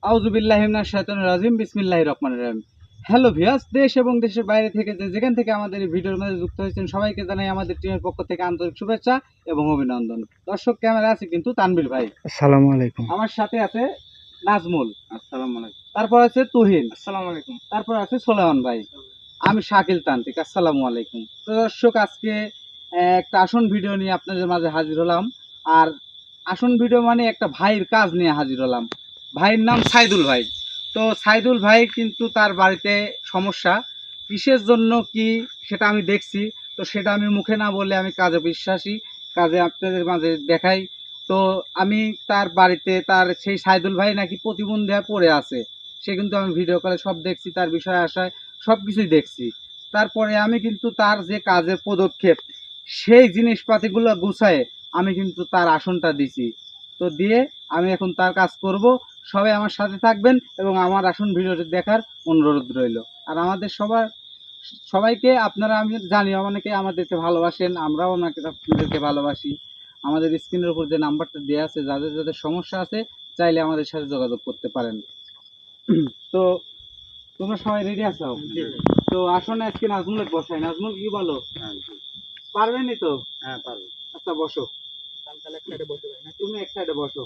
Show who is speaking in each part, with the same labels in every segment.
Speaker 1: আউযুবিল্লাহি মিনাশ শাইতানির রাজিম বিসমিল্লাহির রহমানির রহিম। হ্যালো ভিউয়ার্স, দেশ এবং দেশের বাইরে থেকে যেখান থেকে আমাদের এই ভিডিওর মধ্যে যুক্ত হয়েছেন সবাইকে জানাই আমাদের টিমের পক্ষ থেকে আন্তরিক শুভেচ্ছা এবং অভিনন্দন। দর্শক ক্যামেরা আছে কিন্তু তানভীর ভাই,
Speaker 2: আসসালামু আলাইকুম।
Speaker 1: আমার সাথে আছে নাজমুল,
Speaker 2: আসসালামু আলাইকুম।
Speaker 1: তারপর আছে তুহিন,
Speaker 2: আসসালামু আলাইকুম।
Speaker 1: তারপর আছে সোলায়মান ভাই, আমি শাকিল তান্ত্রিক। আসসালামু আলাইকুম। তো দর্শক, আজকে একটা আসন ভিডিও নিয়ে আপনাদের মাঝে হাজির হলাম। আর আসন ভিডিও মানে একটা ভাইয়ের কাজ নিয়ে হাজির হলাম। ভাইয়ের নাম সাইদুল ভাই। তো সাইদুল ভাই কিন্তু তার বাড়িতে সমস্যা, কিসের জন্য কি সেটা আমি দেখছি। তো সেটা আমি মুখে না বলে আমি কাজে বিশ্বাসী, কাজে আপনাদের মাঝে দেখাই। তো আমি তার বাড়িতে তার সেই সাইদুল ভাই নাকি প্রতিবন্ধী হয়ে পড়ে আছে, সে কিন্তু আমি ভিডিও কলে সব দেখছি, তার বিষয় আশায় সব কিছুই দেখছি। তারপরে আমি কিন্তু তার যে কাজের পদক্ষেপ, সেই জিনিসপাতিগুলো গুছায়ে আমি কিন্তু তার আসনটা দিছি। তো দিয়ে আমি এখন তার কাজ করব। সবাই আমার সাথে থাকবেন এবং আমার আসন ভিডিওটি দেখার অনুরোধ রইল। আর আমাদের সবাইকে আপনারা, আমি জানি অনেকে আমাদেরকে ভালোবাসেন, আমরাও আপনাদেরকে ভালোবাসি। আমাদের স্ক্রিনের উপর যে নাম্বারটা দেওয়া আছে, যাদের যাদের সমস্যা আছে চাইলে আমাদের সাথে যোগাযোগ করতে পারেন। তো তোমরা সবাই রেডি আছো? তো আসনে আজকে নাজমুল বসাই। নাজমুল কি বলো, পারবেনই তো?
Speaker 2: হ্যাঁ, পারবো।
Speaker 1: আচ্ছা বসো, তুমি এক সাইডে বসো।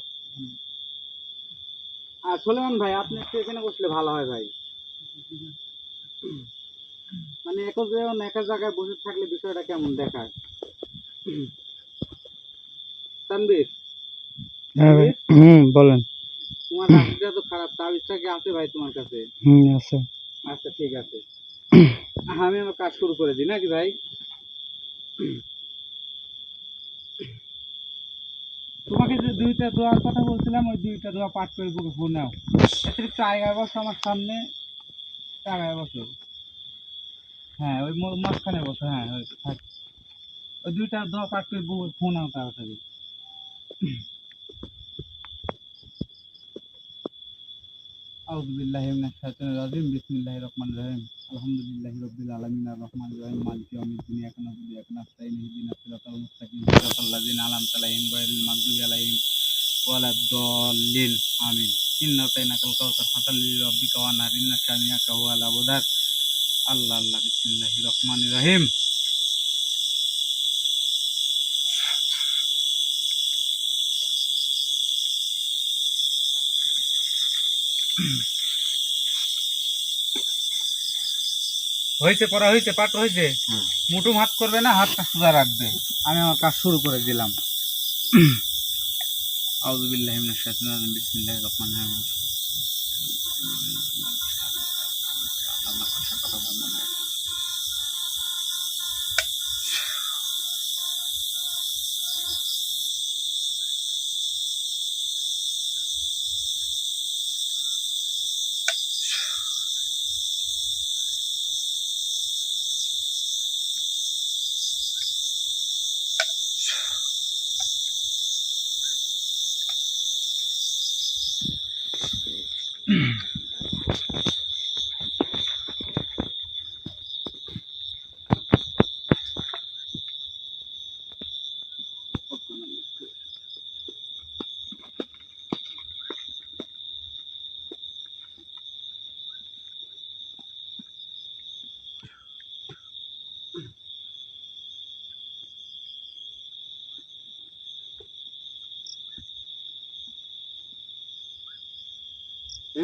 Speaker 1: আর সোলেমান ভাই, আপনি একটু এখানে বসলে ভালো হয় ভাই। মানে একা জায়গায় বসে থাকলে বিষয়টা কেমন দেখায়। তানভীর,
Speaker 2: হ্যাঁ ভাই। বলেন।
Speaker 1: তোমার রাশিটা তো খারাপ, তাবিজটা কি আছে ভাই তোমার কাছে?
Speaker 2: আছে।
Speaker 1: আচ্ছা ঠিক আছে, আমি আমার কাজ শুরু করে দিই নাকি ভাই? তোমাকে যে দুইটা দোয়ার কথা বলছিলাম, ওই দুইটা দোয়া পাঠ করে বুকে নাও। এতে একটু আগায় বসো আমার সামনে, আগায় বসো। হ্যাঁ, ওই মাঝখানে বসো। হ্যাঁ, ওই থাক। ওই দুইটা দোয়া পাঠ করে বুকে নাও তাড়াতাড়ি। আউযুবিল্লাহি মিনাশ শাইতানির রাজিম বিসমিল্লাহির রহমানির রহিম। আলহামদুলিল্লাহি রাব্বিল আলামিন আর রহমানির রহিম মালিকি ইয়াউমিদ্দিন ইyyaka না'বুদু ওয়া ইyyaka নাস্তাইন ইহদিনাস সিরাতাল মুস্তাকিম সিরাতাল লাযিনা আন'আমতা আলাইহিম গায়রিল মাগদুবি আলাইহিম ওয়ালাদ-দাল্লিন আমিন। ইন্না আতাইনাকাল কাউসার ফাসাল্লি লিরাব্বিকা ওয়ানহার ইন্না শানিয়াকা হুয়াল আবতার। আল্লাহ আল্লাহ, বিসমিল্লাহির রহমানির রহিম। হয়েছে, পড়া হয়েছে, পাঠ হয়েছে। মুঠুম হাত করবে না, হাতটা সোজা রাখবে। আমি আমার কাজ শুরু করে দিলাম। আউযুবিল্লাহি মিনাশ শাইতানির রাজিম বিসমিল্লাহির রহমানির রহিম।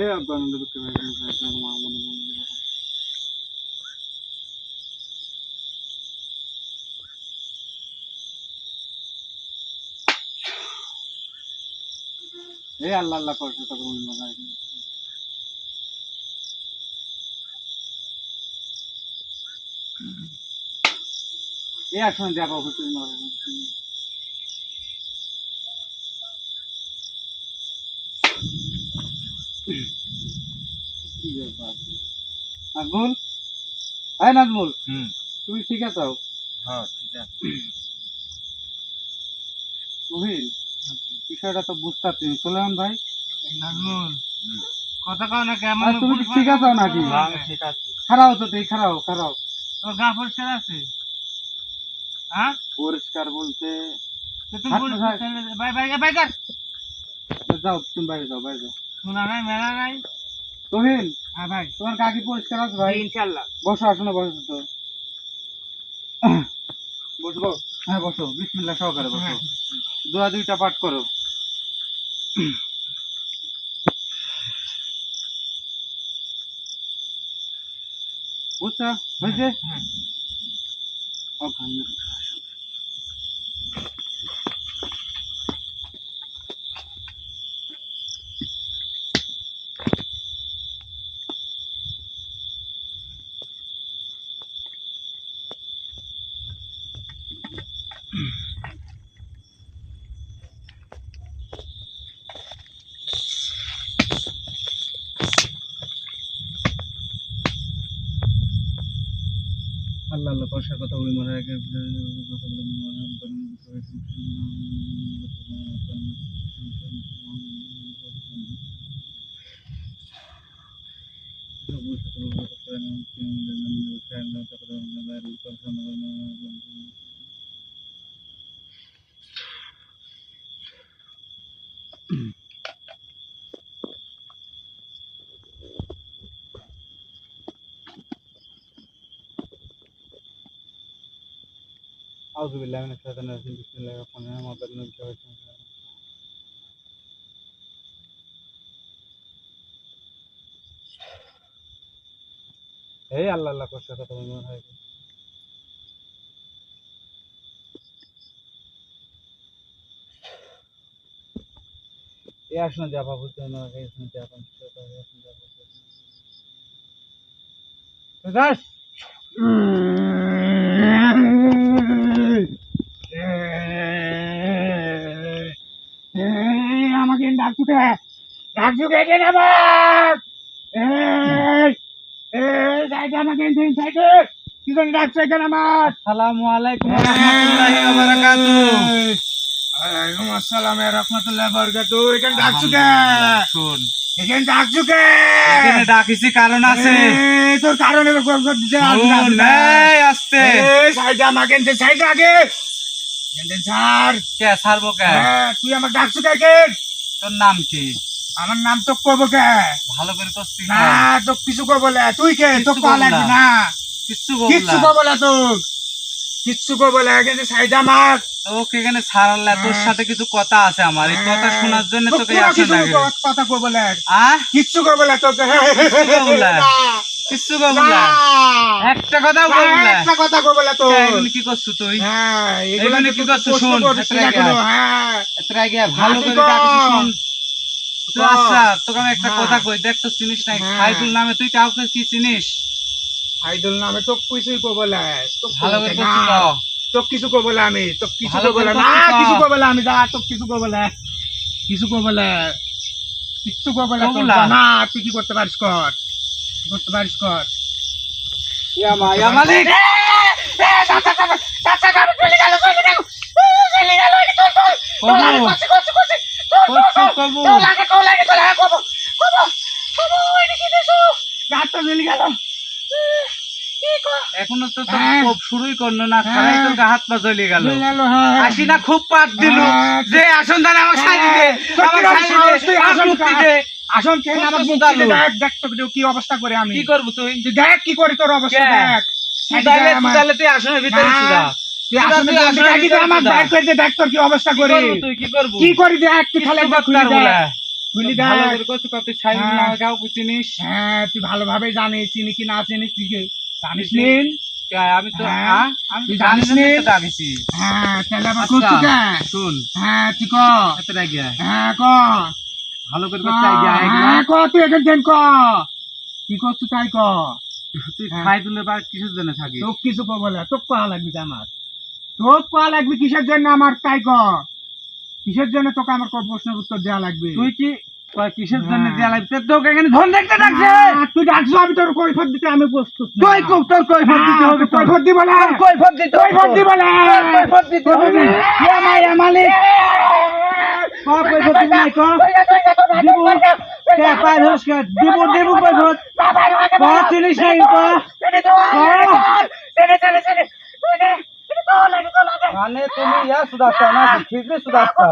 Speaker 1: এ আব্বানন্দ এ আল্লাহ আল্লাহ করছে কত মনে এ আসুন যাবো কি ব্যাপার নাজমুল? হ্যাঁ নাজমুল, তুমি ঠিক আছো?
Speaker 2: হ্যাঁ, ঠিক আছে।
Speaker 1: তুহিন, বিষয়টা তো বুঝতে পারছি। সোলেমান ভাই,
Speaker 2: নাজমুল, কথা কও না কেমন?
Speaker 1: আর তুমি ঠিক আছো নাকি?
Speaker 2: আমি ঠিক আছি।
Speaker 1: খারাও তো তুই, খারাও খারাও।
Speaker 2: তোর গা পরিষ্কার আছে? হ্যাঁ,
Speaker 1: পরিষ্কার বলতে
Speaker 2: তো তুমি পরিষ্কার বাই বাই বাই কর।
Speaker 1: যাও, তুমি বাইরে যাও, বাইরে যাও।
Speaker 2: শোনা নাই মেলা নাই।
Speaker 1: তুহিন,
Speaker 2: হ্যাঁ ভাই,
Speaker 1: তোমার কাকি পরিষ্কার আছে ভাই?
Speaker 2: ইনশাল্লাহ।
Speaker 1: বসো, আসলে বসো তো।
Speaker 2: বসবো।
Speaker 1: হ্যাঁ বসো, বিসমিল্লাহ সহকারে বসো।
Speaker 2: হ্যাঁ।
Speaker 1: দোয়া দুইটা পাঠ করো। বুঝছো হয়েছে?
Speaker 2: হ্যাঁ।
Speaker 1: আল্লাহ আল্লাহ পয়সার কথা বলি মনে রাখে। أعوذ بالله من الشيطان الرجيم بسم الله الرحمن الرحيم وبارك এই আল্লাহ আল্লাহ পয়সার কথা বলি মনে রাখে। এ আসনা জাফা বুঝতে না এই আসনা জাফা দাস
Speaker 2: আমাকে ডাকছুকে কেন আমার সাইডে আমাকে সাইডে কি জন্য ডাকছো এখানে আমার?
Speaker 1: আসসালামু আলাইকুম ওয়া রাহমাতুল্লাহি ওয়া বারাকাতুহু।
Speaker 2: ওয়ালাইকুম আসসালাম ওয়া রাহমাতুল্লাহি ওয়া বারাকাতুহু। এখানে ডাকছো কে?
Speaker 1: শুন,
Speaker 2: এখানে ডাকছো কে?
Speaker 1: এখানে ডাকিছি কারণ আছে।
Speaker 2: তোর কারণে দিছে
Speaker 1: শুন, এই আস্তে
Speaker 2: সাইডে আমাকে সাইডে আগে ছাড়।
Speaker 1: কে ছাড়বো কে?
Speaker 2: তুই আমার ডাকছো কে?
Speaker 1: তোর নাম কি?
Speaker 2: আমার নাম তো কবো কে?
Speaker 1: ভালো করে করছিস
Speaker 2: না তো কিছু কো বলে তুই কে? তো কল লাগবে না,
Speaker 1: কিচ্ছু
Speaker 2: কিচ্ছু
Speaker 1: বললা
Speaker 2: কো বলে তোর কিচ্ছু কো বলে কিন্তু সাইড আমার
Speaker 1: তোকে এখানে ছাড়ালে তোর সাথে কিছু কথা আছে আমার, এই কথা শোনার জন্য তোকে আসে না।
Speaker 2: কথা কো বলে
Speaker 1: আহ
Speaker 2: কিচ্ছু কো বলে তোকে
Speaker 1: কিচ্ছু বললা একটা কথাও বললা
Speaker 2: একটা কথা কো বলে তো
Speaker 1: এগুলো কি করছ তুই?
Speaker 2: হ্যাঁ
Speaker 1: এগুলো কি করছ? শুন,
Speaker 2: হ্যাঁ
Speaker 1: এত আগে ভালো করে ডাকিস শুন। তো আচ্ছা তোকে আমি একটা কথা কই, দেখ তো চিনিস না সাইদুল নামে তুই কাউকে কি চিনিস?
Speaker 2: আইডল নামে তো কিছুই কো বলে তো
Speaker 1: ভালো করে করছিস তো?
Speaker 2: তো কিছু কো বলে আমি তো কিছু
Speaker 1: ভালো
Speaker 2: কো বলে
Speaker 1: করে
Speaker 2: না
Speaker 1: করছিস তো?
Speaker 2: কিছু কো বলে আমি যা তো কিছু কো বলে কিছু কো বলে কিচ্ছু কো বলে তো
Speaker 1: কবুলা।
Speaker 2: না তুই কি করতে পারিস কর করতে পারিস কর
Speaker 1: ইয়া মা ইয়া মালিক কবু এখনো তো তোর কোপ শুরুই করলো না, খারাই তোর গা হাত পা জ্বলে গেল। আসি না খুব পাট দিল যে আসন দান আমার সাইডে দে, আমার সাইডে দে, আসন মুক্তি দে।
Speaker 2: আসন কে
Speaker 1: তোর তো
Speaker 2: আমার
Speaker 1: সুদালো।
Speaker 2: মুক্তি দেখ দেখ তো কি অবস্থা করে আমি
Speaker 1: কি করবো তুই?
Speaker 2: তুই দেখ কি করি তোর অবস্থা
Speaker 1: কে?
Speaker 2: দেখ
Speaker 1: সুদালে সুদালে তুই আসনের ভিতরে
Speaker 2: না,
Speaker 1: সুদা।
Speaker 2: তুই আসনে
Speaker 1: তুই আসনের
Speaker 2: দেখি তো
Speaker 1: ভিতরে
Speaker 2: আমার
Speaker 1: সুদা।
Speaker 2: দেখ করে দেখ তোর কি অবস্থা
Speaker 1: কি
Speaker 2: করি
Speaker 1: করবো তুই? কি করবো?
Speaker 2: কি করি দেখ তুই খালি একবার খুলে দেখ খুলি দেখ
Speaker 1: ভালো করে করছিস, তুই সাইডুল
Speaker 2: হ্যাঁ।
Speaker 1: নামে কাউকে চিনিস?
Speaker 2: হ্যাঁ তুই ভালোভাবে জানিস চিনি কি না চিনিস তুই কি জানিস
Speaker 1: চিনি।
Speaker 2: নিন
Speaker 1: আমি তো
Speaker 2: হ্যাঁ।
Speaker 1: আমি
Speaker 2: তুই
Speaker 1: জানি
Speaker 2: জানিস
Speaker 1: না
Speaker 2: নে?
Speaker 1: তো ডাকিছি।
Speaker 2: হ্যাঁ তাহলে আবার
Speaker 1: আচ্ছা,
Speaker 2: করছিস কে?
Speaker 1: শুন
Speaker 2: হ্যাঁ তুই ক
Speaker 1: এত রাগিয়া
Speaker 2: হ্যাঁ ক
Speaker 1: ভালো করে করতে আইডিয়া
Speaker 2: হ্যাঁ ক তুই এখান থেকে ক কি করছিস তাই ক
Speaker 1: তুই
Speaker 2: হ্যাঁ।
Speaker 1: সাইদুলের বাড়ি কিসের জন্য থাকিস?
Speaker 2: তোক কিছু কো বলে তোক কয়া লাগবে যে আমার তোক কয়া লাগবে কিসের জন্য আমার তাই ক কিসের জন্য তোকে আমার প্রশ্নের উত্তর দেওয়া লাগবে
Speaker 1: তুই কি কিসের জন্য
Speaker 2: হ্যাঁ।
Speaker 1: দেয়া লাগবে? তোকে এখানে ধন দেখতে ডাকছে।
Speaker 2: তুই ডাকছো আমি তোর কৈফত দিতে আমি প্রস্তুত না।
Speaker 1: তুই খুব তোর কৈফত দিতে হবে, তোর
Speaker 2: কৈফত দিব না
Speaker 1: কৈফত দিতে হবে,
Speaker 2: কৈফত দিব না
Speaker 1: কৈফত দিতে হবে। ইয়া মা ইয়া মালিক ক কৈফত দিবি নাই ক দিব কে পাই ধরস কে দিব দিব কৈফত ক চিনিস নাই ক মানে তুমি ইয়া সুদাস্তা না ঠিক সুদাস্তা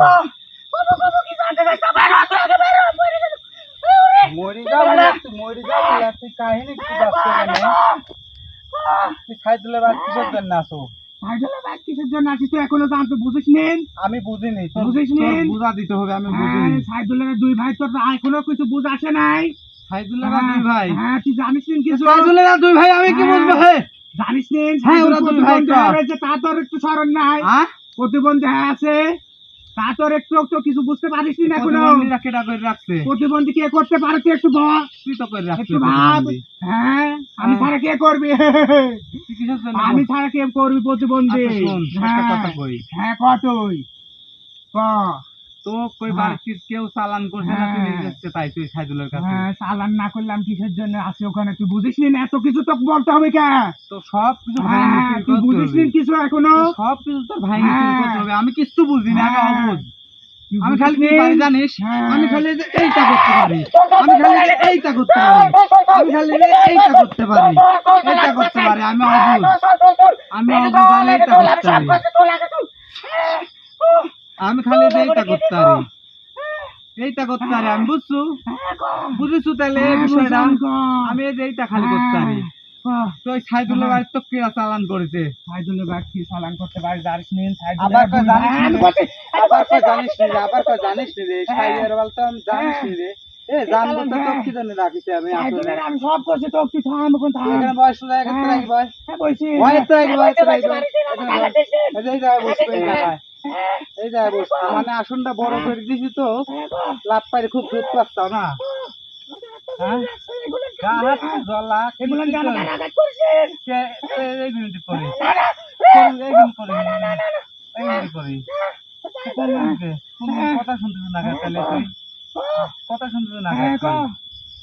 Speaker 1: মরি যাবো তুই কাহিনী কি বাঁচছো কেন তুই সাইদুলের বাড়ি কিসের জন্য আসো
Speaker 2: সাইদুলের বাড়ি কিসের জন্য আসিস তুই এখনো জানতে বুঝিস নেন
Speaker 1: আমি বুঝিনি
Speaker 2: বুঝিসনি?
Speaker 1: বুঝা দিতে হবে আমি বুঝিনি
Speaker 2: সাইদুলের দুই ভাই তোর এখনো কিছু বুঝ আসে নাই
Speaker 1: সাইদুলের দুই ভাই
Speaker 2: হ্যাঁ তুই জানিস নি কিছু
Speaker 1: সাইদুলের দুই ভাই আমি কি বুঝবো হে
Speaker 2: জানিস নি
Speaker 1: হ্যাঁ, ওরা দুই ভাই তো।
Speaker 2: তা তোর একটু স্মরণ নাই
Speaker 1: হ্যাঁ
Speaker 2: প্রতিবন্ধী আছে তা তোর একটু তো কিছু বুঝতে পারিস নি এখনো
Speaker 1: প্রতিবন্ধীরা কেটা করে রাখছে
Speaker 2: প্রতিবন্ধী কে করতে পারে তুই একটু বল
Speaker 1: তুই তো করে রাখছিস
Speaker 2: একটু ভাব হ্যাঁ আমি ছাড়া কে করবি
Speaker 1: তুই কিসের জন্য
Speaker 2: আমি ছাড়া কে করবি প্রতিবন্ধী
Speaker 1: আচ্ছা, শোন, একটা কথা কই।
Speaker 2: হ্যাঁ কতই ক
Speaker 1: তো কই
Speaker 2: হ্যাঁ।
Speaker 1: বাড়ির কেউ চালান করছে না তুই
Speaker 2: হ্যাঁ।
Speaker 1: নিজে আসতে তাই তুই সাইদুলের কাছে
Speaker 2: হ্যাঁ চালান না করলাম কিসের জন্য আসি ওখানে তুই বুঝিস নি এত কিছু তো বলতে হবে কে
Speaker 1: তো সব কিছু ভাই
Speaker 2: হ্যাঁ, তুই বুঝিস নি কিছু এখনো
Speaker 1: সব কিছু তোর ভাই
Speaker 2: হ্যাঁ।
Speaker 1: করতে হবে আমি কিচ্ছু বুঝি না আমি
Speaker 2: হ্যাঁ।
Speaker 1: অবুঝ
Speaker 2: তুই
Speaker 1: আমি
Speaker 2: বুঝিস
Speaker 1: খালি কি
Speaker 2: নি?
Speaker 1: পারি জানিস
Speaker 2: হ্যাঁ।
Speaker 1: আমি খালি এই যে এইটা করতে পারি আমি খালি এই যে এইটা করতে পারি আমি খালি এই যে এইটা করতে পারি এইটা করতে পারি আমি অবুঝ আমি অবুঝ আমি এইটা করতে পারি আমি খালি এই যে এইটা করতে পারি এইটা করতে পারি আমি বুঝছো বুঝেছো তাহলে এই বিষয়টা আমি এই যে এইটা খালি করতে পারি তো ওই সাইদুলের বাড়ি তো কেরা চালান করেছে
Speaker 2: সাইদুলের বাড়ি কি চালান করতে পারে জানিস নি
Speaker 1: আবার কই জানিস নি রে? আবার কই জানিস নি রে? আবার কই জানিস নি রে? সাইদের বাল তো আমি জানিস নি রে? এ জানবো তো তোর কি জন্য রাখিছে আমি আসলে
Speaker 2: সাইদুলের আমি সব করছি তো তুই থাম এখন থাম
Speaker 1: এখানে বয়স হয়ে গেছে রাখি ভাই
Speaker 2: হ্যাঁ বলছি
Speaker 1: বয়স তো রাখি ভাই এই যে জায়গায় বসবো এই জায়গায় এই জায়গায় বসবো মানে আসনটা বড় করে দিছি তো লাভ পাইলে খুব দুধ পাচ্ছাও না হ্যাঁ গা হাত জ্বলা
Speaker 2: এগুলো
Speaker 1: কি
Speaker 2: জানা
Speaker 1: করে?
Speaker 2: জানা করছেন
Speaker 1: এই মিনিট করি এই মিনিট করি এই মিনিট করি কথা শুনতেছ না গা তাহলে তুই কথা শুনতেছ না গা
Speaker 2: হ্যাঁ ক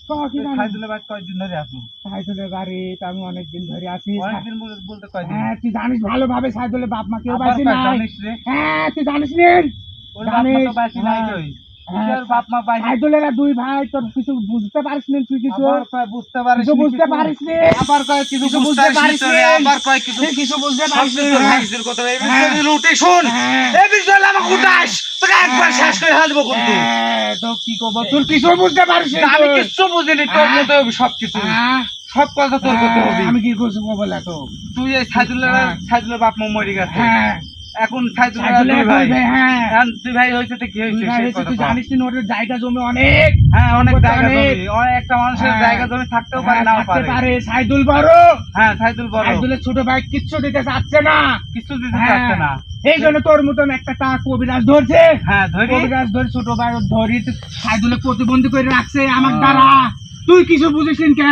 Speaker 2: ক কি জানিস
Speaker 1: সাইদুলের বাড়ি কয়দিন ধরে আসো
Speaker 2: সাইদুলের বাড়ি আমি অনেকদিন ধরে আছি
Speaker 1: অনেকদিন বলতে কয়দিন
Speaker 2: হ্যাঁ তুই জানিস ভালোভাবে সাইদুলের বাপ মা কেউ
Speaker 1: আবার
Speaker 2: বাঁচি
Speaker 1: কয়
Speaker 2: নাই
Speaker 1: জানিস রে
Speaker 2: হ্যাঁ তুই জানিস নি
Speaker 1: ওর বাপ মা তো বাঁচি নাই
Speaker 2: হ্যাঁ।
Speaker 1: কই
Speaker 2: হ্যাঁ,
Speaker 1: ওর বাপ মা বাঁচি
Speaker 2: সাইদুলের দুই ভাই তোর কিছু বুঝতে পারিস নি তুই কিছু
Speaker 1: আবার কয় বুঝতে পারিস
Speaker 2: কিছু
Speaker 1: নি
Speaker 2: বুঝতে
Speaker 1: কিছু?
Speaker 2: পারিস নি
Speaker 1: আবার কয় কিছু
Speaker 2: কিছু
Speaker 1: বুঝতে
Speaker 2: বুঝতে
Speaker 1: পারিস
Speaker 2: পারিস
Speaker 1: নি
Speaker 2: নি।
Speaker 1: আবার কয় কিছু
Speaker 2: তুই কিছু বুঝতে
Speaker 1: সব
Speaker 2: পারিস নি
Speaker 1: কিছু ভাইসের কথা এই
Speaker 2: হ্যাঁ।
Speaker 1: বিষয়ে উঠে শুন
Speaker 2: হ্যাঁ।
Speaker 1: এই বিষয়ে আমাকে উঠাস তোকে একবার শেষ করে হালবো কিন্তু
Speaker 2: হ্যাঁ, তো কি করবো তুই কিছু বুঝতে পারিস নি
Speaker 1: আমি
Speaker 2: তুই।
Speaker 1: কিচ্ছু বুঝিনি তোর
Speaker 2: হ্যাঁ।
Speaker 1: করতে হবে সব কিছু
Speaker 2: হ্যাঁ,
Speaker 1: সব কথা তোর করতে হবে
Speaker 2: আমি কি করছি বলে তো
Speaker 1: তুই এই
Speaker 2: হ্যাঁ।
Speaker 1: সাইদুলের বাপ মা মরে গেছে
Speaker 2: হ্যাঁ
Speaker 1: এখন সাইদুলের
Speaker 2: সাইদুলের
Speaker 1: দুই ভাই
Speaker 2: দুই ভাই, হ্যাঁ
Speaker 1: এখন দুই ভাই হয়েছে তো কি
Speaker 2: দুই
Speaker 1: হয়েছে
Speaker 2: ভাই
Speaker 1: সেই
Speaker 2: হয়েছে,
Speaker 1: কথা
Speaker 2: তুই
Speaker 1: কও।
Speaker 2: জানিস নি ওদের জায়গা জমি অনেক
Speaker 1: হ্যাঁ অনেক
Speaker 2: সম্পত্তি
Speaker 1: জায়গা
Speaker 2: অনেক।
Speaker 1: জমি অনেক একটা মানুষের
Speaker 2: হ্যাঁ।
Speaker 1: জায়গা জমি থাকতেও পারে
Speaker 2: হ্যাঁ,
Speaker 1: নাও
Speaker 2: থাকতে
Speaker 1: পারে
Speaker 2: পারে সাইদুল বড়
Speaker 1: হ্যাঁ সাইদুল বড়
Speaker 2: সাইদুলের ছোট ভাই কিচ্ছু দিতে চাচ্ছে না
Speaker 1: কিছু দিতে
Speaker 2: হ্যাঁ।
Speaker 1: চাচ্ছে না
Speaker 2: এই জন্য তোর মতন একটা কবিরাজ ধরছে
Speaker 1: হ্যাঁ ধরি
Speaker 2: কবিরাজ ধরে ছোট ভাই ধরি সাইদুলে প্রতিবন্ধী করে রাখছে আমার
Speaker 1: হ্যাঁ।
Speaker 2: দ্বারা তুই কিছু বুঝিস নি কে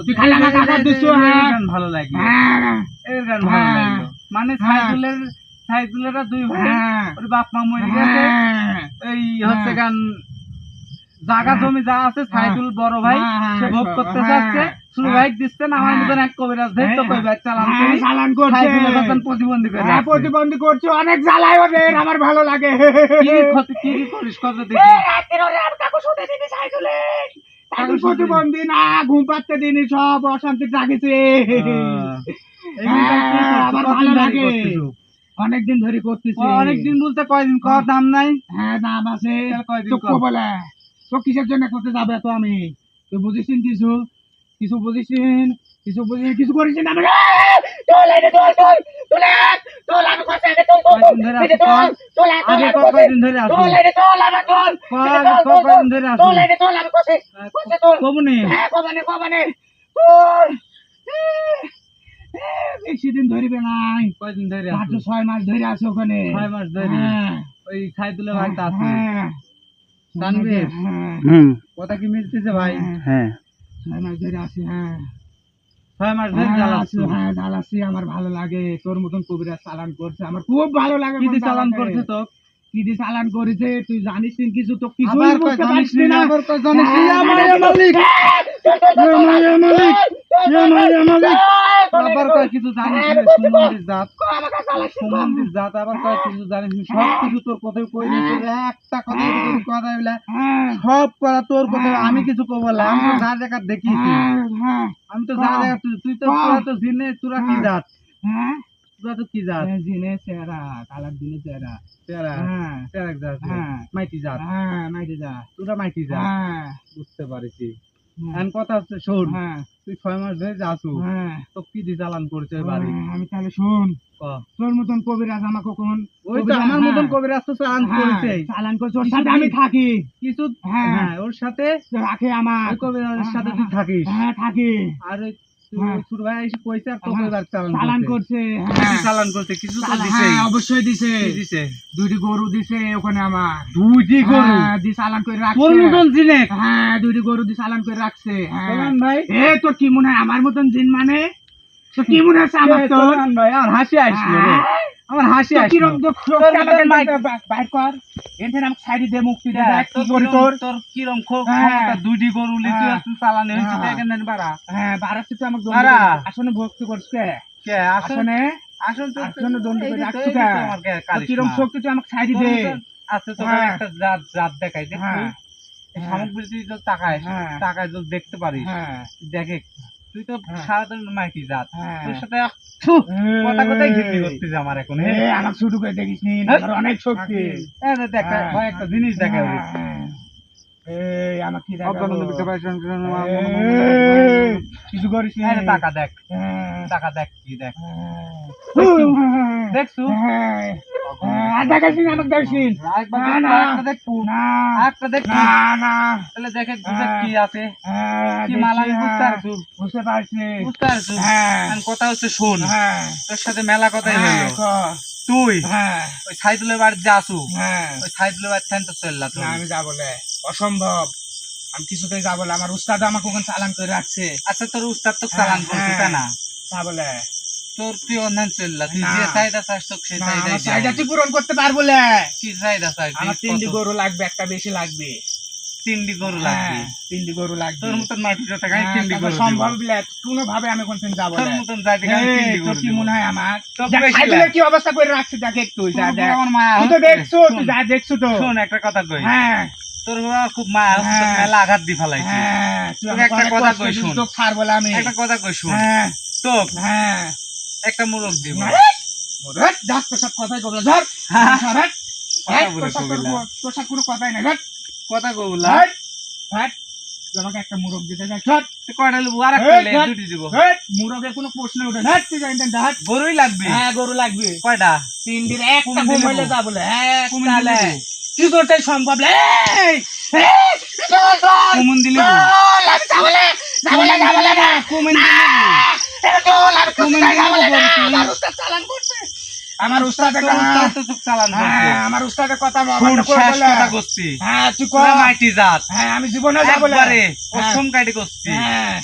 Speaker 2: তুই খালি আমাকে আঘাত দিচ্ছ
Speaker 1: এই
Speaker 2: হ্যাঁ
Speaker 1: গান ভালো লাগলো
Speaker 2: হ্যাঁ
Speaker 1: এই গান ভালো
Speaker 2: হ্যাঁ।
Speaker 1: লাগলো মানে
Speaker 2: হ্যাঁ।
Speaker 1: সাইদুলেরা দুই ভাই
Speaker 2: হ্যাঁ
Speaker 1: ওর বাপ মা মরে গেছে
Speaker 2: হ্যাঁ
Speaker 1: এই হচ্ছে
Speaker 2: হ্যাঁ।
Speaker 1: গান জায়গা
Speaker 2: হ্যাঁ।
Speaker 1: জমি যা আছে সাইদুল বড় ভাই
Speaker 2: হ্যাঁ,
Speaker 1: সে ভোগ করতে
Speaker 2: হ্যাঁ।
Speaker 1: চাচ্ছে ছোট
Speaker 2: হ্যাঁ।
Speaker 1: ভাই দিচ্ছে না আমার
Speaker 2: হ্যাঁ।
Speaker 1: মতন এক কবিরাজ ধরে তো কই ভাই চালান
Speaker 2: হ্যাঁ,
Speaker 1: করি
Speaker 2: চালান করছে
Speaker 1: সাইদুলের বাসান প্রতিবন্ধী করে
Speaker 2: হ্যাঁ
Speaker 1: রাখছে।
Speaker 2: প্রতিবন্ধী করছে অনেক জ্বালায় ওদের আমার ভালো লাগে
Speaker 1: কি ক্ষতি কি কি করিস কত দেখি
Speaker 2: এখন প্রতিবন্ধী না ঘুম পাচ্ছে দিনই সব অশান্তি রাখেছে
Speaker 1: এই বিষয়টা কি করছিস?
Speaker 2: আমার
Speaker 1: কতদিন
Speaker 2: ভালো
Speaker 1: ধরে
Speaker 2: লাগে
Speaker 1: করছিস?
Speaker 2: অনেকদিন ধরে করতেছি
Speaker 1: অনেকদিন বলতে কয়দিন ক দাম নাই
Speaker 2: হ্যাঁ নাম আছে
Speaker 1: তাহলে কয়দিন
Speaker 2: তো
Speaker 1: কর?
Speaker 2: বলে তো কিসের জন্য করতে যাবে তো আমি তুই বুঝিস কিছু কিছু বুঝিস কিছু বুঝিস কিছু করিস না আমি
Speaker 1: কয়দিন ধরে আসিস কর? আগে ক কয়দিন ধরে আসিস কয়দিন ধরে আসিস কবনে
Speaker 2: বেশি দিন ধরিবে নাই
Speaker 1: কয়দিন ধরে
Speaker 2: 5-6 মাস ধরে আছে ওখানে
Speaker 1: 6 মাস ধরে
Speaker 2: হ্যাঁ
Speaker 1: ওই সাইদুলের বাড়িতে আছে
Speaker 2: হ্যাঁ
Speaker 1: তানভীর
Speaker 2: হ্যাঁ
Speaker 1: কথা কি মিলতেছে ভাই
Speaker 2: হ্যাঁ 6 মাস ধরে আছে হ্যাঁ
Speaker 1: 6 মাস ধরে জ্বালাচ্ছ
Speaker 2: হ্যাঁ জ্বালাচ্ছি আমার ভালো লাগে তোর মতন কবিরা চালান করছে আমার খুব ভালো লাগে
Speaker 1: কি দিয়ে চালান করছে তো
Speaker 2: কি দিয়ে চালান করেছে তুই জানিস নি কিছু তো কিছু
Speaker 1: আবার কয় জানিস নি না আবার কয় জানিস নি মায়া মালিক মায়া মালিক মায়া মালিক আবার কয় কিছু জানিস নি সুমন্দির জাত সুমন্দির জাত আবার কয় কিছু জানিস নি সব কিছু তোর কথাই কই নি তোর একটা কথা যদি কথা বলে সব কথা তোর কথা আমি কিছু কব না আমি তো যা জায়গা দেখিছি আমি তো যা জায়গা তুই তো তোরা তো জিনে তোরা কি জাত তোরা তো কি জাত?
Speaker 2: জিনে চেহারা কালার দিনে চেহারা
Speaker 1: তেরা
Speaker 2: হ্যাঁ
Speaker 1: তেরা জাত,
Speaker 2: হ্যাঁ
Speaker 1: মাইটি জাত।
Speaker 2: হ্যাঁ মাইরে যা
Speaker 1: তোরা মাইটি জাত,
Speaker 2: হ্যাঁ
Speaker 1: বুঝতে পারছি। এখন কথা হচ্ছে শোন,
Speaker 2: হ্যাঁ
Speaker 1: তুই 6 মাস ধরে যাচ্ছু,
Speaker 2: হ্যাঁ
Speaker 1: তো কি দিয়ে চালান করছে ওই বাড়ি?
Speaker 2: আমি তাহলে শুন
Speaker 1: ক।
Speaker 2: তোর মতন কবিরাজ আমাকে কখন
Speaker 1: ওই তো আমার মতন কবিরাজ তো চালান করেছে।
Speaker 2: চালান করছে ওর সাথে আমি থাকি
Speaker 1: কিছু
Speaker 2: হ্যাঁ।
Speaker 1: হ্যাঁ ওর সাথে
Speaker 2: রাখে আমার
Speaker 1: ওই কবিরাজের সাথে তুই থাকিস।
Speaker 2: হ্যাঁ থাকি
Speaker 1: আর ওই
Speaker 2: হ্যাঁ।
Speaker 1: ছোট ভাই এসে কইছে আর তো
Speaker 2: হ্যাঁ।
Speaker 1: কইবার
Speaker 2: চালান
Speaker 1: চালান
Speaker 2: করছে
Speaker 1: করছে। চালান করছে কিছু তো দিছে।
Speaker 2: হ্যাঁ অবশ্যই দিছে
Speaker 1: কি দিছে?
Speaker 2: দুইটি গরু দিছে ওখানে আমার
Speaker 1: দুইটি গরু
Speaker 2: দি চালান করে
Speaker 1: তোর
Speaker 2: রাখছে
Speaker 1: মতন জিনে?
Speaker 2: হ্যাঁ দুইটি গরু দি চালান করে রাখছে
Speaker 1: চালান ভাই
Speaker 2: এ তোর কি মনে হয় আমার মতন জিন মানে তো কি মনে হচ্ছে আমার তো
Speaker 1: চালান ভাই আর হাসি আসলো রে, আমার হাসি আসলো।
Speaker 2: কিরম দুঃখ
Speaker 1: তোর মতন মাইক
Speaker 2: বাইর কর এখানে আমাকে সাইডে দে মুক্তি দে দেখ কি
Speaker 1: তোর
Speaker 2: করি তোর
Speaker 1: তোর কিরম
Speaker 2: হ্যাঁ।
Speaker 1: ক্ষমতা, দুইটি গরু লিচু
Speaker 2: হ্যাঁ।
Speaker 1: আসলে চালানে হয়েছে
Speaker 2: হ্যাঁ।
Speaker 1: এখানে বাড়া।
Speaker 2: হ্যাঁ বারাসি তো আমাকে
Speaker 1: বাড়া।
Speaker 2: আসনে ভক্তি করছে
Speaker 1: কে আসলে
Speaker 2: আসনে
Speaker 1: আসল তো
Speaker 2: আসনে দণ্ড
Speaker 1: এই
Speaker 2: করে
Speaker 1: যে তো-
Speaker 2: রাখছি
Speaker 1: এই যে তো আমার
Speaker 2: তো
Speaker 1: কালিশমা।
Speaker 2: কিরম শক্তি তুই আমাকে সাইডে
Speaker 1: তোর
Speaker 2: দে
Speaker 1: মতন আছে তো
Speaker 2: হ্যাঁ।
Speaker 1: একটা জাত জাত দেখাই দেখ
Speaker 2: হ্যাঁ
Speaker 1: তুই সামগ্রী তুই তো তাকায়
Speaker 2: হ্যাঁ।
Speaker 1: তাকায় তো দেখতে পারিস,
Speaker 2: হ্যাঁ
Speaker 1: দেখে তুই তো
Speaker 2: হ্যাঁ।
Speaker 1: সারাদিন মাইটি জাত,
Speaker 2: হ্যাঁ।
Speaker 1: তোর সাথে কথা কথাই ঘিরনি করতেছে আমার এখন।
Speaker 2: এ আমাকে শুরু করে দেখিস নি
Speaker 1: হ্যাঁ।
Speaker 2: আমার অনেক শক্তি
Speaker 1: এই যে দেখ
Speaker 2: হ্যাঁ।
Speaker 1: ভাই একটা জিনিস দেখা ওরে।
Speaker 2: এই আমাকে কি দেখাবো?
Speaker 1: অজ্ঞানন্দ বিশ্ববিদ্যালয়
Speaker 2: এই, কিছু করিস নি
Speaker 1: এই যে টাকা দেখ,
Speaker 2: হ্যাঁ।
Speaker 1: টাকা দেখ কি দেখ
Speaker 2: হ্যাঁ।
Speaker 1: দেখছু?
Speaker 2: হ্যাঁ। আর দেখাস নি আমাকে দেখিস নি
Speaker 1: আরেকবার
Speaker 2: না,
Speaker 1: দেখবো,
Speaker 2: না।
Speaker 1: আরেকটা দেখবো,
Speaker 2: না
Speaker 1: আরেকটা দেখবো।
Speaker 2: না না
Speaker 1: তাহলে দেখে বুঝে
Speaker 2: হ্যাঁ।
Speaker 1: কি আছে,
Speaker 2: হ্যাঁ,
Speaker 1: কি
Speaker 2: দেখছি,
Speaker 1: মাল আমি বুঝতে
Speaker 2: হ্যাঁ,
Speaker 1: পারছু,
Speaker 2: বুঝতে পারছি
Speaker 1: বুঝতে পারছু।
Speaker 2: হ্যাঁ
Speaker 1: এখন কথা হচ্ছে শোন,
Speaker 2: হ্যাঁ
Speaker 1: তোর সাথে মেলা কথাই
Speaker 2: হ্যাঁ,
Speaker 1: হইলো।
Speaker 2: ক,
Speaker 1: তুই
Speaker 2: হ্যাঁ
Speaker 1: ওই সাইদুলের বাড়িতে আসু,
Speaker 2: হ্যাঁ
Speaker 1: ওই সাইদুলের বাড়ি থেকে চললা
Speaker 2: না আমি যাবো না অসম্ভব আমি কিছুতেই যাবো না আমার উস্তাদ আমাকে ওখানে চালান করে রাখছে
Speaker 1: আচ্ছা তোর উস্তাদ তো চালান করছে
Speaker 2: হ্যাঁ,
Speaker 1: তাই না?
Speaker 2: যাবো না
Speaker 1: তোর তুই অন্যান্য চললা, তুই
Speaker 2: না।
Speaker 1: যে চাহিদা চাস তোকে সেই
Speaker 2: না,
Speaker 1: চাহিদাই
Speaker 2: আমার চাহিদা
Speaker 1: দেওয়া
Speaker 2: তুই পূরণ করতে পারবো না
Speaker 1: হবে। কি চাহিদা চাস?
Speaker 2: আমার তিনটি গরু লাগবে একটা বেশি লাগবে
Speaker 1: তিনটি গরু লাগবে।
Speaker 2: হ্যাঁ, তিনটি গরু লাগবে
Speaker 1: তোর মতন মাটি জোটা খাই
Speaker 2: হ্যাঁ,
Speaker 1: তিনটি
Speaker 2: তারপর
Speaker 1: গরু
Speaker 2: সম্ভব
Speaker 1: দিব।
Speaker 2: বলে কোনো ভাবে আমি কোনদিন যাবো
Speaker 1: তোর
Speaker 2: না
Speaker 1: মতন যাইতে খাই
Speaker 2: এই,
Speaker 1: তিনটি
Speaker 2: তোর
Speaker 1: গরু
Speaker 2: কি
Speaker 1: দিব।
Speaker 2: মনে হয় আমার
Speaker 1: তোর
Speaker 2: দেখ,
Speaker 1: বেশি
Speaker 2: সাইকেলের
Speaker 1: লাগে।
Speaker 2: কি অবস্থা করে রাখছে দেখ একটু যা
Speaker 1: তোর
Speaker 2: দেখ
Speaker 1: উপর আমার মায়া
Speaker 2: তুই তো
Speaker 1: হচ্ছে।
Speaker 2: দেখছো তুই
Speaker 1: শোন,
Speaker 2: যা দেখছো তো
Speaker 1: শোন একটা কথা কই,
Speaker 2: হ্যাঁ
Speaker 1: তোর বাবা খুব মায়া হচ্ছে, তোর
Speaker 2: হ্যাঁ।
Speaker 1: মেলা আঘাত দি ফেলাইছি।
Speaker 2: হ্যাঁ তুই
Speaker 1: তোকে
Speaker 2: আমাকে
Speaker 1: একটা
Speaker 2: অনেক
Speaker 1: কথা
Speaker 2: কষ্ট
Speaker 1: কই
Speaker 2: দিছিস,
Speaker 1: শোন।
Speaker 2: তোকে ছাড় বলে আমি
Speaker 1: একটা কথা কই শোন,
Speaker 2: হ্যাঁ
Speaker 1: তোক
Speaker 2: হ্যাঁ
Speaker 1: একটা মুরগ দিব।
Speaker 2: ধর, যাস তোর সব কথাই বললো ধর
Speaker 1: হ্যাঁ।
Speaker 2: ধর, ধর।
Speaker 1: কথা
Speaker 2: তোর
Speaker 1: বলে
Speaker 2: সব
Speaker 1: কবিলা।
Speaker 2: তোর সব কোনো কথাই নাই ধর,
Speaker 1: কথা কইলা
Speaker 2: ধর, ধর। তুই আমাকে একটা মুরগ দিতে চাস ধর,
Speaker 1: কয়টা লব আর একটা
Speaker 2: এই,
Speaker 1: লে
Speaker 2: ধর।
Speaker 1: দুটি দিব।
Speaker 2: ধর, মুরগের কোনো প্রশ্ন ওঠে না ধর, তুই জানতেন ধর
Speaker 1: গরুই লাগবে।
Speaker 2: হ্যাঁ গরু লাগবে
Speaker 1: কয়টা?
Speaker 2: তিন দিন একটা
Speaker 1: কুমির
Speaker 2: ঘুম
Speaker 1: দিলে
Speaker 2: হইলে
Speaker 1: বউ।
Speaker 2: যা বলে
Speaker 1: কুমির
Speaker 2: একটা
Speaker 1: দিলে
Speaker 2: লে।
Speaker 1: বউ।
Speaker 2: কি করতে সম্ভব লে? এই, এই,
Speaker 1: কুমন দিলে বউ।
Speaker 2: চল, আমি যাবো না, যাবো না, যাবো না।
Speaker 1: কুমন দিলে বউ।
Speaker 2: এই, চল, আমি
Speaker 1: কুমির
Speaker 2: কোথায় যাবো
Speaker 1: দিলে
Speaker 2: না?
Speaker 1: বউ, তুই।
Speaker 2: আমার উস্তাদ চালান করছে। আমার উস্তাদের
Speaker 1: তোর
Speaker 2: কথা
Speaker 1: তো তোকে চালান করছে।
Speaker 2: হ্যাঁ, আমার উস্তাদের কথা
Speaker 1: শোন,
Speaker 2: অমান্য করে
Speaker 1: শেষ
Speaker 2: বলে।
Speaker 1: কথা করছি।
Speaker 2: হ্যাঁ তুই কর
Speaker 1: তোরা মাইটি জাত।
Speaker 2: হ্যাঁ আমি জীবনে যাবো না
Speaker 1: একবারে
Speaker 2: হ্যাঁ,
Speaker 1: অসম কাটি করছি।
Speaker 2: হ্যাঁ,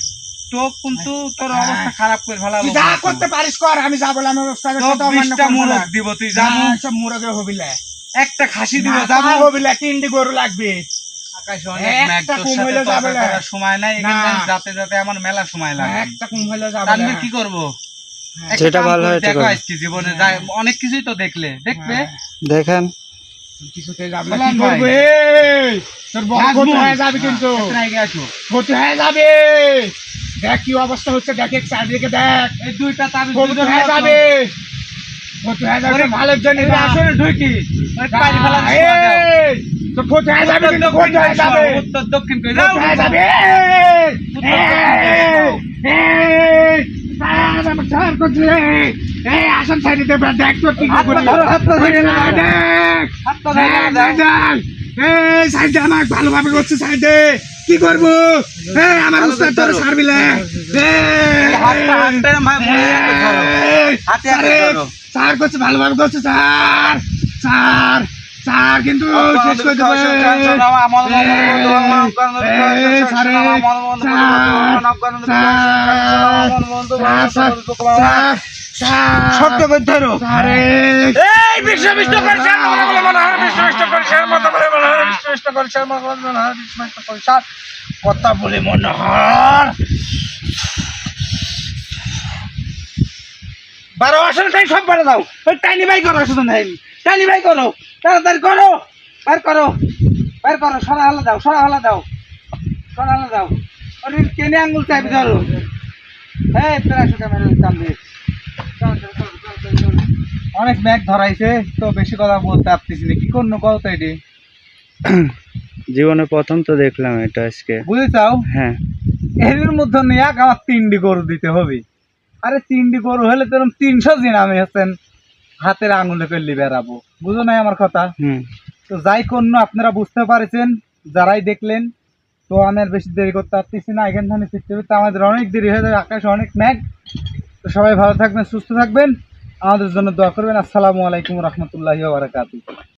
Speaker 1: তোক কিন্তু তোর
Speaker 2: হ্যাঁ।
Speaker 1: অবস্থা খারাপ করে ফেলাবো।
Speaker 2: তুই যা করতে পারিস কর আমি যাবো না আমার উস্তাদের
Speaker 1: তোক
Speaker 2: কথা অমান্য
Speaker 1: 20টা
Speaker 2: করবো না।
Speaker 1: মুরগ দিব, তুই যাবো।
Speaker 2: হ্যাঁ, সব মুরগে হবিলে
Speaker 1: একটা খাসি দিব,
Speaker 2: না,
Speaker 1: যাবো।
Speaker 2: তা হবিলে তিনটি গরু লাগবে
Speaker 1: আকাশে অনেক
Speaker 2: একটা
Speaker 1: মেঘ, তোর
Speaker 2: কুম
Speaker 1: সাথে
Speaker 2: হইলেও
Speaker 1: তর্ক
Speaker 2: যাবে না।
Speaker 1: করার সময় নাই।
Speaker 2: না।
Speaker 1: এখানে যাতে যাতে আমার মেলা সময় লাগবে।
Speaker 2: একটা কুম হইলে যাবো
Speaker 1: তানভীর
Speaker 2: না।
Speaker 1: কি করবো?
Speaker 2: হ্যাঁ।
Speaker 1: একটা
Speaker 3: যেটা
Speaker 1: কাম
Speaker 3: ভালো
Speaker 1: করি,
Speaker 3: হয় সেটা
Speaker 1: দেখো
Speaker 3: করো।
Speaker 1: আজকে জীবনে
Speaker 2: হ্যাঁ।
Speaker 1: যায় অনেক কিছুই তো দেখলে দেখবে।
Speaker 2: হ্যাঁ,
Speaker 3: দেখেন
Speaker 2: কিছুতে যাবো না,
Speaker 1: বলেন
Speaker 2: কি
Speaker 1: ভাই।
Speaker 2: করবো? এই, তোর বড়
Speaker 1: নাজমুল।
Speaker 2: ক্ষতি হয়ে যাবে কিন্তু
Speaker 1: এখানে আগে আসো।
Speaker 2: ক্ষতি হয়ে যাবে দেখ কি অবস্থা হচ্ছে দেখ এক চারদিকে দেখ
Speaker 1: এই দুইটা তাবিজ
Speaker 2: ক্ষতি হয়ে যাবে ক্ষতি হয়ে যাবে তোর ভালোর জন্য
Speaker 1: এটা আসলে ঢুকি ওই পানি ফেলা
Speaker 2: এই, তোর ক্ষতি হয়ে যাবে কিন্তু ক্ষতি হয়ে যাবে
Speaker 1: উত্তর দক্ষিণ কই যাও।
Speaker 2: ক্ষতি হয়ে যাবে আসন সাইডে দেবে দেখ তোর কি
Speaker 1: হাত পা
Speaker 2: করে
Speaker 1: ধরো, হাত পা ধরো।
Speaker 2: দেখ
Speaker 1: হাত পা ধরে গেলে যাও।
Speaker 2: এই সাইডে আমার ভালোভাবে করছে সাইডে কি করবো এই আমার উস্তাদ তোর সারবিলে
Speaker 1: হাতটা হাতটা এরম ভাবে মুড়ে একটু ধরো। হাতে হাতে ধরো।
Speaker 2: স্যার করছে ভালোভাবে করছে স্যার স্যার স্যার কিন্তু শেষ করে দেবে
Speaker 1: শব্দ করে ধরো।
Speaker 2: কথা বলে মনে হয়
Speaker 1: বারো আসন টাইম সব বাড়ে দাও। ওই টাইনি বাই করো, আসন টাইম টাইনি বাই করো, তাড়াতাড়ি করো, বের করো, বের করো, সরা হালা দাও, সরা হালা দাও, সরা হালা দাও। ওরে কেনে আঙ্গুল চাইবে ধরো। হ্যাঁ 83 ক্যামেরা চাল দিয়ে। চল চল চল চল চল অনেক ম্যাগ ধরাইছে, তো বেশি কথা বলতে পারতেছি না, কি করবো কও তো এটি।
Speaker 3: জীবনে প্রথম তো দেখলাম এটা আজকে।
Speaker 1: বুঝে চাও,
Speaker 3: হ্যাঁ,
Speaker 1: এর মধ্যে নিয়ে আমার 3টি গরু দিতে হবে। আরে 3টি গরু হলে তো 300 দিন আমি হচ্ছেন হাতের আঙুলে করলি বেড়াবো, বুঝো নাই আমার কথা।
Speaker 3: হুম।
Speaker 1: তো যাই করুন, আপনারা বুঝতে পারছেন যারাই দেখলেন। তো আমি আর বেশি দেরি করতে পারতেছি না, এখান থেকে ফিরতে ফিরতে আমাদের অনেক দেরি হয়ে যাবে, আকাশে অনেক ম্যাঘ। তো সবাই ভালো থাকবেন, সুস্থ থাকবেন, আমাদের জন্য দোয়া করবেন। আসসালামু আলাইকুম রহমতুল্লাহি ওয়া বারাকাতুহু।